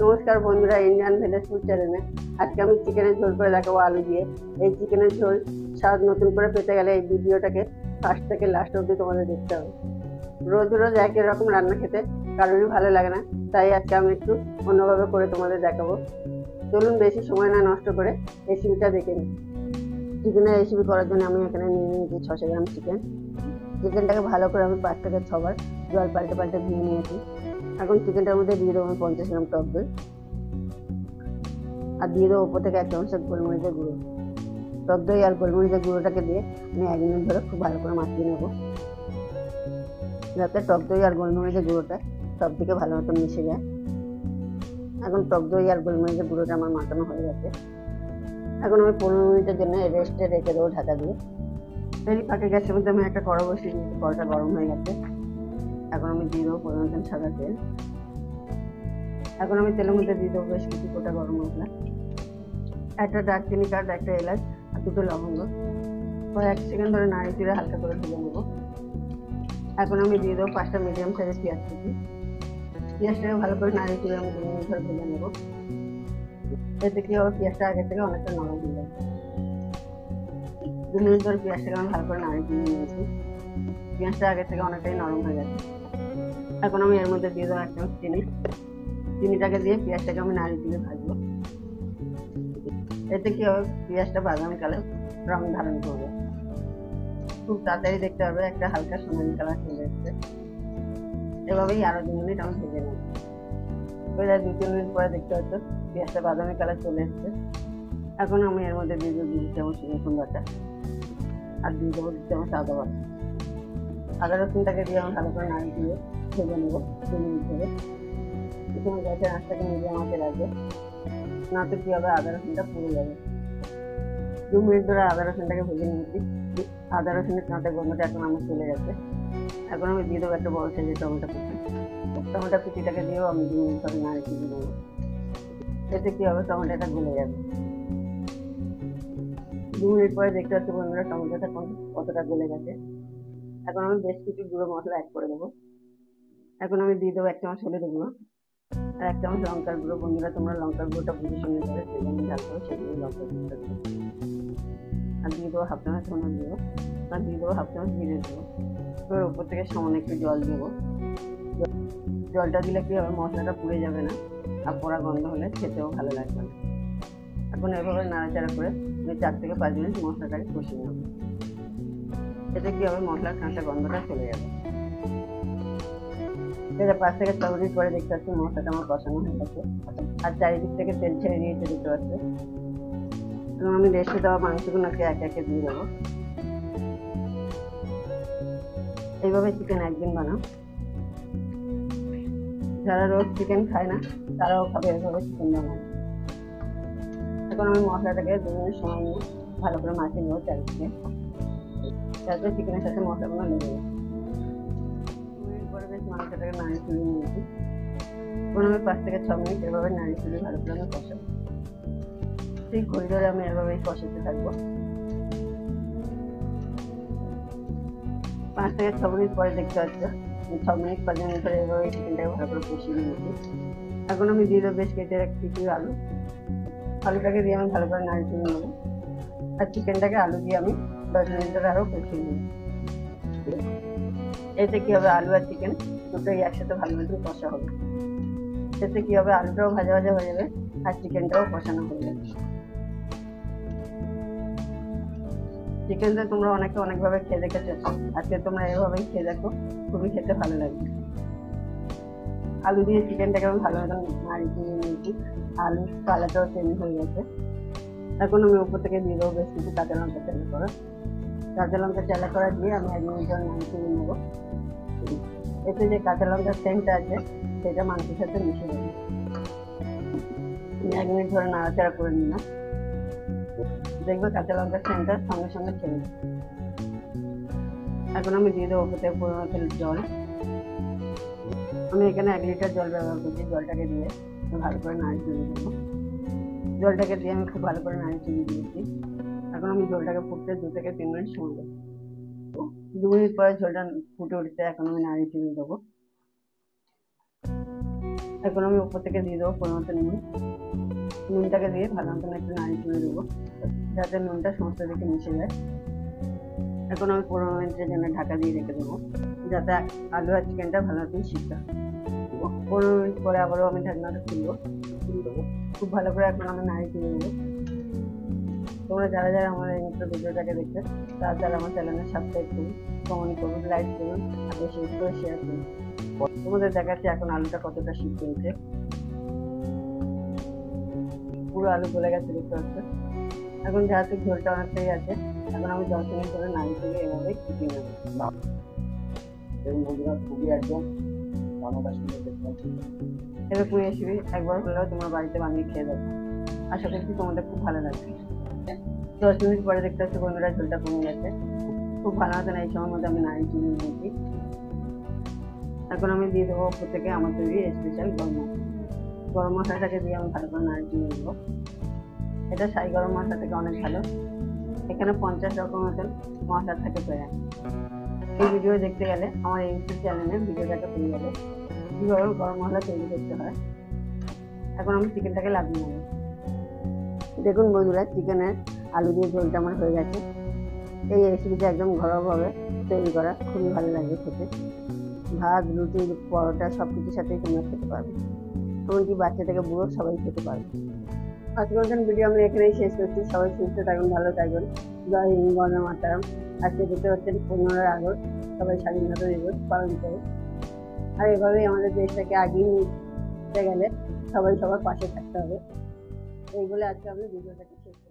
নমস্কার বন্ধুরা, Indian village food চ্যানেলে আজকে আমি চিকেনের ঝোল করে দেখাবো আলু দিয়ে। এই চিকেনের ঝোল স্বাদ নতুন করে পেতে গেলে এই ভিডিওটাকে ফার্স্ট থেকে লাস্ট অবধি তোমাদের দেখতে হবে। রোজ রোজ একই রকম রান্না খেতে কারোরই ভালো লাগে না, তাই আজকে আমি একটু অন্যভাবে করে তোমাদের দেখাবো। চলুন বেশি সময় না নষ্ট করে রেসিপিটা দেখে নিই। চিকেনের রেসিপি করার জন্য আমি এখানে নিয়ে নিয়েছি 600 গ্রাম চিকেনটাকে ভালো করে আমি 5 থেকে 6 বার জল পাল্টে পাল্টে ধুয়ে নিয়েছি। এখন চিকেনটার মধ্যে দিয়ে দেবো আমি 50 গ্রাম টক দই, আর দিয়ে দেবো ওপর থেকে 1 চামচ গোলমরিচের গুঁড়ো। টক দই আর গোলমরিচের গুঁড়োটাকে দিয়ে আমি 1 মিনিট ধরে খুব ভালো করে মাখিয়ে নেব, যাতে টক দই আর গোলমরিচের গুঁড়োটা সব দিকে ভালো মতো মিশে যায়। এখন টক দই আর গোলমরিচের গুঁড়োটা আমার মাখানো হয়ে গেছে। এখন আমি 15 মিনিটের জন্য রেস্টে রেখে দেবো ঢাকা দিয়ে। এই ফাঁকে গ্যাসের মধ্যে আমি একটা কড়া বসিয়ে দিয়েছি, কড়াটা গরম হয়ে গেছে। এখন আমি দিয়ে দেবো পরিমাণ মতন সাদা তেল। এখন আমি তেলের মধ্যে দিয়ে দেবো বেশ কিছু গোটা গরম মশলা, একটা দারচিনি কাঠ, একটা এলাচ আর 2টো লবঙ্গ। প্রায় 1 সেকেন্ড ধরে নাড়ি চিড়ে হালকা করে ভেজে নেবো। এখন আমি দিয়ে দেবো 5টা মিডিয়াম সাইজের পেঁয়াজ কুচি। পেঁয়াজটাকে ভালো করে নাড়ি চিড়ে আমি 2 মিনিট ধরে ভেজে নেবো। এতে কি হবে, পেঁয়াজটা আগে থেকে অনেকটা নরম হয়ে যাবে। 2 মিনিট ধরে পেঁয়াজটাকে আমি ভালো করে নাড়ি চিড়ে নিয়েছি। পেঁয়াজটা আগে থেকে অনেকটাই নরম হয়ে গেছে। এখন আমি এর মধ্যে দিয়ে দেবো 1 চামচ চিনি। চিনিটাকে দিয়ে পেঁয়াজটাকে আমি নাড়ি চিড়ে ভাজবো। এতে কি হবে, পেঁয়াজটা বাদামি কালার রং ধারণ করবে। খুব তাড়াতাড়ি দেখতে হবে একটা হালকা সোনালি কালার চলে এসছে। এভাবেই আরো 2 মিনিট আমি ভেজে নেব। প্রায় 2-3 মিনিট পরে দেখতে হচ্ছে পেঁয়াজটা বাদামি কালার চলে এসছে। এখন আমি এর মধ্যে দিয়ে দেবো 2 চামচ রসুন বাটা আর দিয়ে দেবো 2 চামচ আদা বাটা। আদা রসুনটাকে দিয়ে আমি ভালো করে নাড়ি দিয়ে ভেজে নেবো 2 মিনিট ধরে। প্রথমে গ্যাসের আঁচটাকে মিডিয়াম আঁচে রাখবে, না তো কি হবে, আদা রসুনটা পুড়ে যাবে। 2 মিনিট ধরে আদা রসুনটাকে ভেজে নিয়েছি। আদা রসুনের কাঁচা গন্ধটা এখন আমার চলে গেছে। এখন আমি দিয়ে দেবো একটা বড় সাইজের টমেটো কুচি। টমেটো কুচিটাকে দিয়েও আমি 2 মিনিট ধরে নাড়ি দিয়ে দেবো। এতে কি হবে, টমেটোটা গলে যাবে। 2 মিনিট পরে দেখতে পাচ্ছি বন্ধুরা টমেটোটা কতটা গলে গেছে। এখন আমি বেশ কিছু গুঁড়ো মশলা অ্যাড করে দেবো। এখন আমি দিয়ে দেবো 1 চামচ হলুদ গুঁড়ো আর 1 চামচ লঙ্কার গুঁড়ো। বন্ধুরা তোমরা লঙ্কার গুঁড়োটা বুঝে শুনে দেবে, সেজন্য ঝাল করো, সেগুলো লঙ্কার গুঁড়োটা দেবো। আর দিয়ে দেবো 1/2 চামচ ধনে দেবো, আর দিয়ে দেবো 1/2 চামচ জিরে দেবো। এবার উপর থেকে সামান্য একটু জল দেবো। জলটা দিলে কি হবে, মশলাটা পুড়ে যাবে না, আর পোড়া গন্ধ হলে খেতেও ভালো লাগবে না। এখন এভাবে নাড়াচাড়া করে আমি 4 থেকে 5 মিনিট মশলাটাকে কষিয়ে নেব। এতে কি হবে, মশলার কাঁচা গন্ধটা চলে যাবে। এটা 5 থেকে 6 মিনিট পরে দেখতে পাচ্ছি মশলাটা আমার কষানো হয়ে গেছে, আর চারিদিক থেকে তেল ছেড়ে দিয়েছে দেখতে পাচ্ছি। এবং আমি রেখে দেওয়া মাংসগুলোকে একে একে দিয়ে দেবো। এইভাবে চিকেন একদিন বানাও, যারা রোজ চিকেন খায় না তারাও খাবে এভাবে চিকেন বানায়। এখন আমি মশলাটাকে 2 মিনিট সময় নিয়ে ভালো করে মাখিয়ে নেবো চারিদিকে, যাতে চিকেনের সাথে মশলাগুলো লেগে যায়। 2 মিনিট পরে বেশ মাংসটাকে নাড়িয়ে তুলে নিয়েছি। এখন আমি 5 থেকে 6 মিনিট এভাবে নাড়িয়ে তুলে ভালো করে আমি কষাবো। ঠিক ঘড়ি ধরে আমি এভাবেই কষাতে থাকবো। 5 থেকে 6 মিনিট পরে দেখতে পাচ্ছ 6 মিনিট 5 মিনিট ধরে এভাবে চিকেনটাকে ভালো করে কষিয়ে নিয়েছি। এখন আমি দিয়ে দেবো বেশ কেটে কিছু আলু। আলুটাকে দিয়ে আমি ভালো করে নাড়িয়ে তুলে নেবো, আর চিকেনটাকে আলু দিয়ে আমি 10 মিনিট ধরে আরও কষিয়ে নেব। এতে কি হবে, আলু আর চিকেন দুটোই একসাথে ভালো মতো কষা হবে। এতে কি হবে, আলুটাও ভাজা ভাজা হয়ে যাবে আর চিকেনটাও কষানো হয়ে যাবে। চিকেনটা তোমরা অনেকে অনেকভাবে খেয়ে দেখেছো, আজকে তোমরা এভাবেই খেয়ে দেখো, খুবই খেতে ভালো লাগবে। আলু দিয়ে চিকেনটাকে আমি ভালো মতন নাড়িয়ে দিয়ে নিয়েছি, আলু কালারটাও চেঞ্জ হয়ে গেছে। এখন আমি উপর থেকে দিয়ে দেবো বেশ কিছু কাঁচা লঙ্কা চেলা করা। কাঁচা লঙ্কা চেলা করা দিয়ে আমি 1 মিনিট ধরে নাড়িয়ে দিয়ে নেবো। এতে যে কাঁচা লঙ্কার সেন্টটা আছে সেটা মাংসের সাথে মিশে যাবে। 1 মিনিট ধরে নাড়াচাড়া করে নিলাম, দেখবে কাঁচা লঙ্কার সেন্টটা সঙ্গে সঙ্গে ছেড়ে দেবে। এখন আমি দিয়ে দেবো ওপর থেকে পরিমাণ জল। আমি এখানে 1 লিটার জল ব্যবহার করছি। জলটাকে দিয়ে ভালো করে নাড়িয়ে তুলে দেবো। জলটাকে দিয়ে আমি খুব ভালো করে নাড়িয়ে তুলে দিয়েছি। এখন আমি জলটাকে ফুটতে 2 থেকে 3 মিনিট সময় দেবো। 2 মিনিট পরে জলটা ফুটে উঠতে এখন আমি নাড়িয়ে তুলে দেবো। এখন আমি উপর থেকে দিয়ে দেবো পরিমাণ মতো নুন। নুনটাকে দিয়ে ভালো মতন একটু নাড়িয়ে তুলে দেবো যাতে নুনটা সমস্ত দিকে মিশে যায়। এখন আমি 15 মিনিটের জন্য ঢাকা দিয়ে রেখে দেবো যাতে আলু আর চিকেনটা ভালো মতন সিদ্ধ হয়। 15 মিনিট পরে আবারও আমি ঢাকনাটা খুলবো, খুব ভালো করে এখন আমি নাড়িয়ে তুলে দেবো। তোমরা যারা যারা আমার এই মাত্র ভিডিওটাকে দেখবে তারা তারা আমার চ্যানেলে সাবস্ক্রাইব করুন, কমেন্ট করুন, লাইক করুন আর বেশি বেশি করে শেয়ার করুন। তোমাদের দেখাচ্ছি এখন আলুটা কতটা সিদ্ধ হয়েছে। পুরো আলু গলে গেছে দেখতে পাচ্ছ। এখন যেহেতু ঝোলটা অনেকটাই আছে, এখন আমি 10 মিনিট ধরে নাড়িয়ে তুলে এভাবে ফুটিয়ে নেবো। এবং বন্ধুরা খুবই একদম রান্নাটা সুন্দর দেখতে পাচ্ছি। এরকম রেসিপি একবার হলেও তোমার বাড়িতে বানিয়ে খেয়ে দেবো, আশা করছি তোমাদের খুব ভালো লাগবে। 10 মিনিট পরে দেখতে পাচ্ছি বন্ধুরা ঝোলটা কমে গেছে। খুব ভালো মতন এই সময়ের মধ্যে আমি নাড়িয়ে তুলে নিয়েছি। এখন আমি দিয়ে দেবো উপর থেকে আমার তৈরি স্পেশাল গরম মশলা। গরম মশলাটাকে দিয়ে আমি ভালো করে নাড়িয়ে তুলে নেবো। এটা সাই গরম মশলা থেকে অনেক ভালো। এখানে 50 রকম মতন মশলা থাকে প্রায়। এই ভিডিও দেখতে গেলে আমার এই ইউটিউব চ্যানেলে ভিডিওটাকে পেয়ে গেলে কীভাবে গরম মশলা তৈরি করতে হয়। এখন আমি চিকেনটাকে লাগিয়ে নেবো। দেখুন বন্ধুরা চিকেনের আলু দিয়ে ঝোলটা আমার হয়ে গেছে। এই রেসিপিটা একদম ঘরোয়াভাবে তৈরি করা, খুবই ভালো লাগে খেতে। ভাত, রুটি, পরোটা সব কিছুর সাথেই তোমরা খেতে পারবে, এমনকি বাচ্চা থেকে বুড়ো সবাই খেতে পারবে। আজকের মতন ভিডিও আমি এখানেই শেষ করছি। সবাই সুস্থ থাকুন, ভালো থাকবেন। জয় হিন্দ, বন্দে মাতরম। আজকে দেখতে পাচ্ছেন 15 আগস্ট, সবাই স্বাধীনতা দিবস পালন করে। আর এভাবেই আমাদের দেশটাকে এগিয়ে নিতে গেলে সবাই সবার পাশে থাকতে হবে। এই বলে আজকে আমি ভিডিওটাকে শেষ করছি।